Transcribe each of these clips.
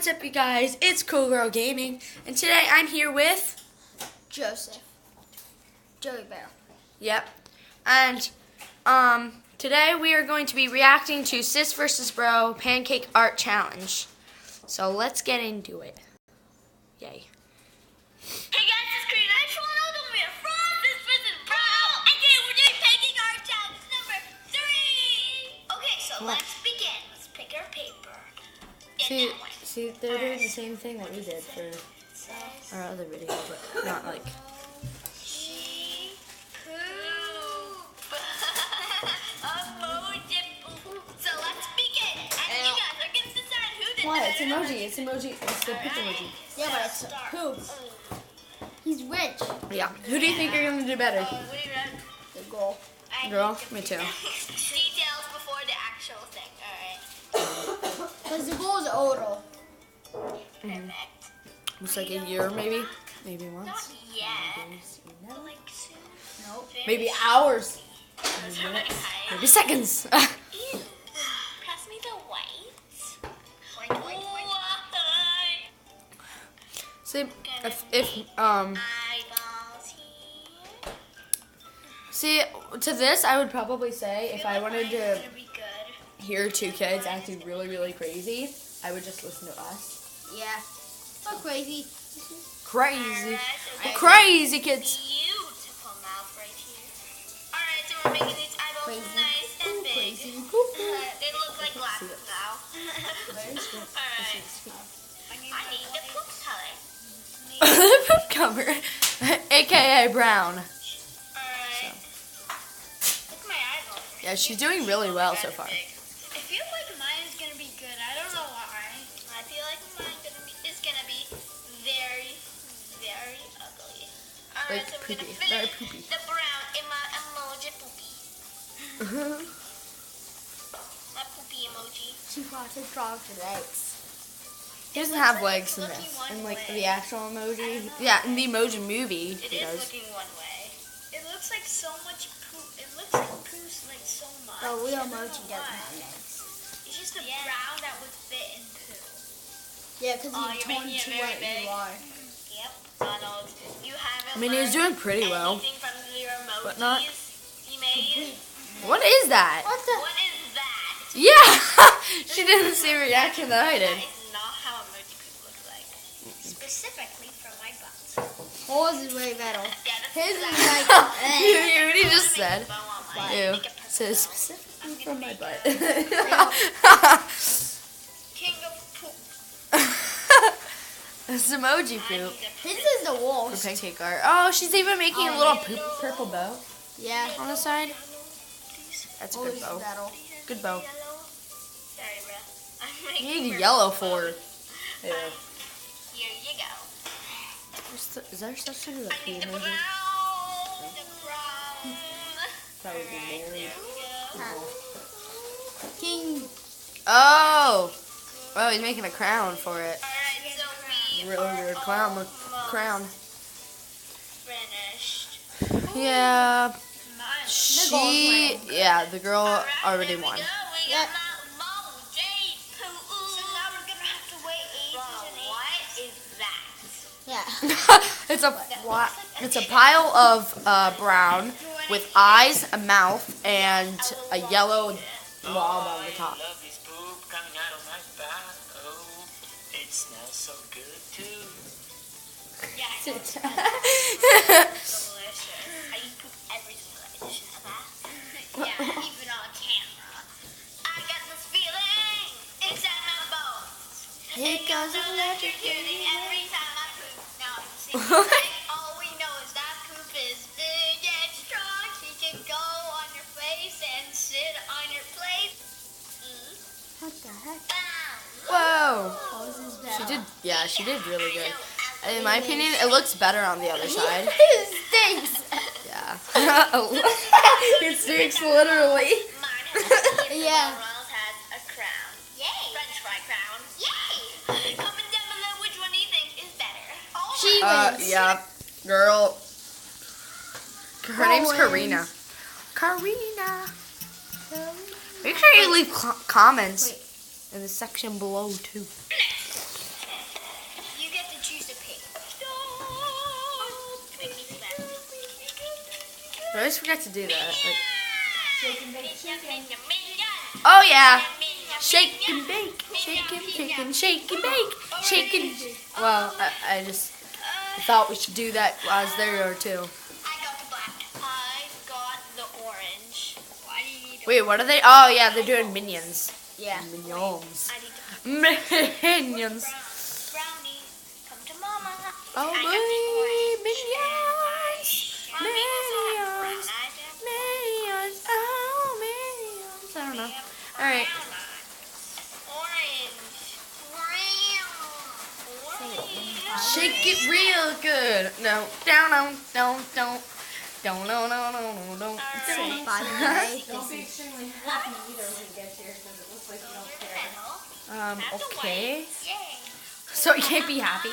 What's up, you guys? It's Cool Girl Gaming, and today I'm here with Joseph. Joey Bear. Yep. And today we are going to be reacting to Sis vs. Bro Pancake Art Challenge. So let's get into it. Yay. Hey guys, it's Green. I just want to know the mirror from Sis vs. Bro. Okay, we're doing Pancake Art Challenge number 3. Okay, so let's begin. Let's pick our paper. See, they're doing the same thing that we did for our other video, but not like. So let's begin. And you guys are going to decide who did What? It's emoji. It's emoji. It's the picture emoji. Yeah, but it's poop. He's rich. Yeah. Who do you think are gonna do better? What do you read? The goal. Girl, me too. Details before the actual thing. Alright. Because the goal is oral. Perfect. Looks like a year, maybe once. Not yet. But like soon. Nope. Maybe hours. Maybe seconds. Ew. Pass me the white. White. See, if Eyeballs here. see, to this I would probably say if I wanted to Mine's gonna be good. hear two kids acting really, really crazy, I would just listen to us. Yeah. So crazy. Crazy. Alright, so We're crazy kids. beautiful mouth right here. Alright, so we're making these eyeballs Crazy. nice and big. Crazy. They look like glasses now. Alright. I need the poop color. Poop cover, aka Brown. Alright. Look at my eyeballs. Yeah, she's doing really well so far. I feel like mine is gonna be good. I don't know why. I feel like mine is gonna be very, very ugly. Alright, Like so we're poopy. gonna fill Very in poopy. the brown in my emoji poopy. My poopy emoji. She wants to draw for legs. He doesn't have legs in this. In like the actual emoji. Yeah, in the emoji movie, It he is does. looking one way. It looks like so much poop. It looks like poop's like so much. Oh, real I don't know emoji doesn't why. have legs. It's just a brown that would fit in poo. Yeah, because Oh, you're you're making torn it to very what big. you are. Yep, Donald. You haven't I mean, he's doing pretty well. anything from your emojis But not- you made. What is that? What the? What is that? Yeah! She didn't see a reaction that I did. That is not how emoji poop looks like. Specifically from my butt. Yours is way better. Yeah, that's His is exactly. like, You hear what he just Make a said? bow on mine. Ew. Make it Says purple. specifically from my butt. King of poop. It's emoji I poop. need a his is the For worst. pancake art. Oh, she's even making a little poop, purple bow Yeah. on the side. That's a Always good bow. better. Good bow. Yellow. Sorry, bro. I'm You making need purple yellow bow. for it. Yeah. Here you go. Is there such thing as a I pea need the emoji? brown. The brown. That would be Alright, married. there we go. King. Oh! Oh, he's making a crown for it. Alright, so we Really are weird crown. almost Crown. finished. Yeah. Mine. Yeah, the girl Alright, already there we won. go. We Yep. got my emoji poo. So now we're gonna have to wait ages and what is that? Yeah. It's a pile of brown with eyes, a mouth, and a yellow blob on the top. Love this poop coming out of my butt. Oh, it smells so good too. Yeah, I know. Delicious. I eat poop every single edition of that. Yeah, even on camera. I got this feeling inside my bones. It goes electrocuting every time I poop. Now, see, all we know is that poop is big and strong. She can go on your face and sit on your plate. What the heck? Whoa! Yours is better. She did, yeah, she did really good. In my opinion, it looks better on the other side. It stinks. Yeah. It stinks literally. Mine has a Yeah. Ronald has a crown. Yay! French fry crown. Yay! Comment down below which one do you think is better. Oh, She wins. Yeah, girl. Her name's wins. Karina. Karina. Make sure you leave comments in the section below too. I always forget to do that. Like, Minion. oh yeah. Shake and bake. Shake and bake. Shake and... Well, I just thought we should do that while I was there too. I got the black. I got the orange. Why do you need Wait, what are they? Oh yeah, they're doing minions. Yeah. Minions. I need the Minions. brownie. Come to mama. Oh I got the boy, orange. minions. Mommy has Minions. a Minions. Oh, minions. I don't know. All right. Shake it real good. No, down, don't. Don't, no. Don't be extremely happy either when it gets here because it looks like you don't care. Okay. Yay. So you can't be happy?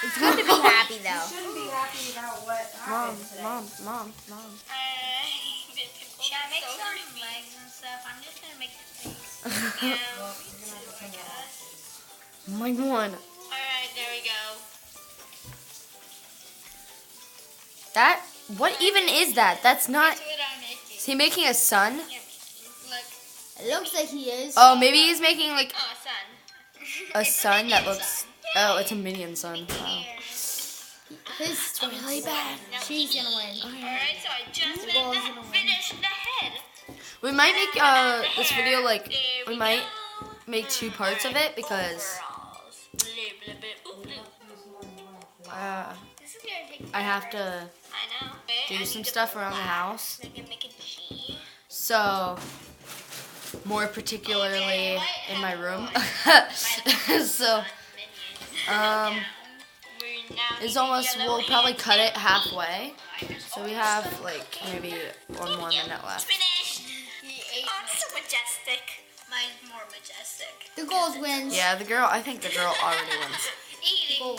It's good to be happy though. You shouldn't be happy about what Mom, happened today. mom. Should I make some legs and stuff? I'm just gonna make the face. My one. Alright, there we go. That, what even is that? That's not, That's what I'm making. is he making a sun? Look. It looks like he is. Oh, maybe he's making like Oh, sun. a It's sun that minion looks, sun. oh, it's a minion sun. Wow. Here. His Really bad. She's gonna win. Alright, so I just The goal's gonna win. finished the head. We might make this video like, There we might make 2 parts of it because Blah, blah, blah, ooh, blue. This is gonna take I have to I know. I do need some the stuff around the black. house. So I can make a G. So, more particularly in my room. So, it's almost, we'll probably cut it halfway. So we have like maybe 1 more minute left. Finished. Oh, it's so majestic. Mine's more majestic. The gold wins. Yeah, I think the girl already wins. Eating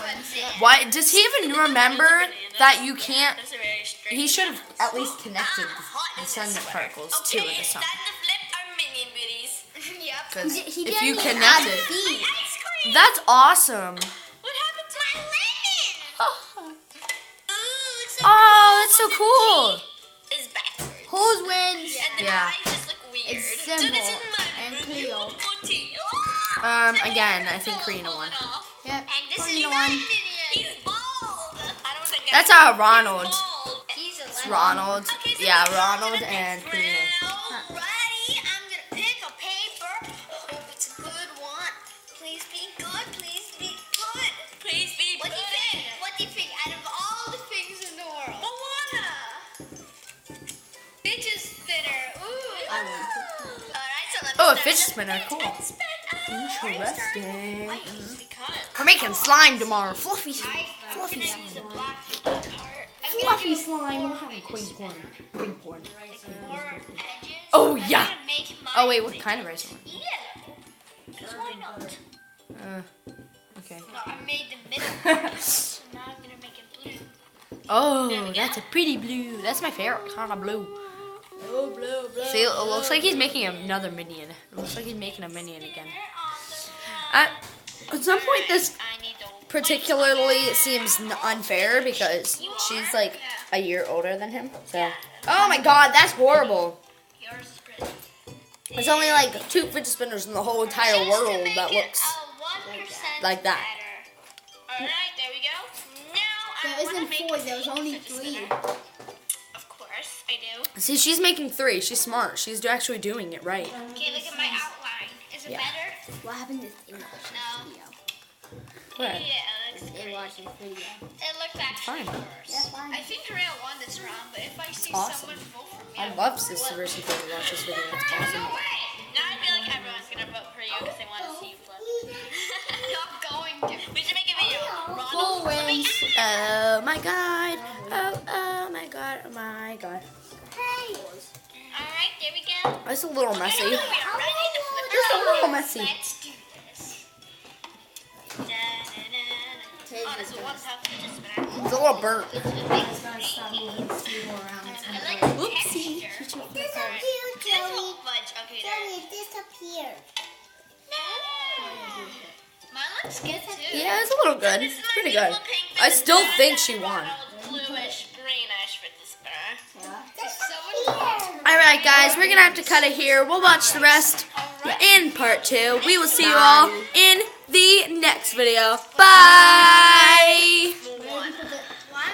Why, does he even remember that you can't, That's a very strange. he should have at least connected the sun particles to Okay, the it's sun. time to flip our minion booties. Yep. Because He if didn't you even connect add it, feet. Ice cream. that's awesome. What happened to my lemon? Ooh, it's so Oh, that's so cool. It's backwards. Whose wins? And the Yeah. eyes just look weird. It's So this is simple my and minion clear. booty. Again, I think Karina won. Yep. And this is Karina my won. minion. He's bald. I don't think That's He's Ronald. bald. He's a It's lemon. Ronald. Okay, so Yeah, now Ronald I'm gonna and pick Karina. Alrighty, I'm gonna pick a paper. Hope it's a good one. Please be good. Please be good. Please be good. What do you think? What do you think? Out of all the things in the world, Moana. Fidget spinner. Ooh. Alright, so let me Oh, a start fidget the spinner, cool. fidget spin. Interesting. I usually cut. We're making slime tomorrow. Fluffy I'm Fluffy gonna slime. use a black card. I'm gonna Fluffy do slime. We're having queen corn. Queen corn. four edges. Oh, I'm yeah. gonna make mine Oh, wait, what kind of rice? yellow. Because why not? Okay. No, I made the middle. So now I'm gonna make it blue. Oh, that's a pretty blue. That's my favorite kind of blue. Oh, blue, blue. See, it looks like he's making another minion. It looks like he's making a minion again. At some point, this I need the particularly seems unfair because she's like a year older than him. So, oh my God, that's horrible. yours is pretty. There's only like 2 fidget spinners in the whole entire Just to world make that it looks. a 1% like that. better. Alright, there we go. Now I There wanna isn't make 4, a there was only fidget 3. spinner. Of course, I do. See, she's making 3. She's smart. She's actually doing it right. Okay, look at my outline. Is it Yeah. better? What happened is they watched No. this video. What? Yeah, it looks They great. watched this video. It looks actually Fine. worse. Yeah, fine. I think Korea won this round, but if I see Awesome. someone vote for me, I love Sister versus Baby to watch this video. It's No awesome. way! Now I feel like everyone's gonna vote for you because they want to see you flip. Not going to. We should make a video. Gold Ronald flipping. wins. Oh my God. Oh my God. Oh my God. Alright, there we go. It's a little messy. We are ready to flip Just a it. little messy. Let's do this. Oh, this is one tough fidget spinner. It's a little burnt. It's a big squeaky. I like the Oopsie. texture. Disappear, This Joey. whole fudge. Okay, there. Joey, disappear. No. Mine looks good too. Yeah, it's a little good. This is It's my pretty good. beautiful pink I fidget still spinner. think she won. Bluish, greenish fidget spinner. Alright guys, we're going to have to cut it here. We'll watch the rest in part 2. We will see you all in the next video. Bye!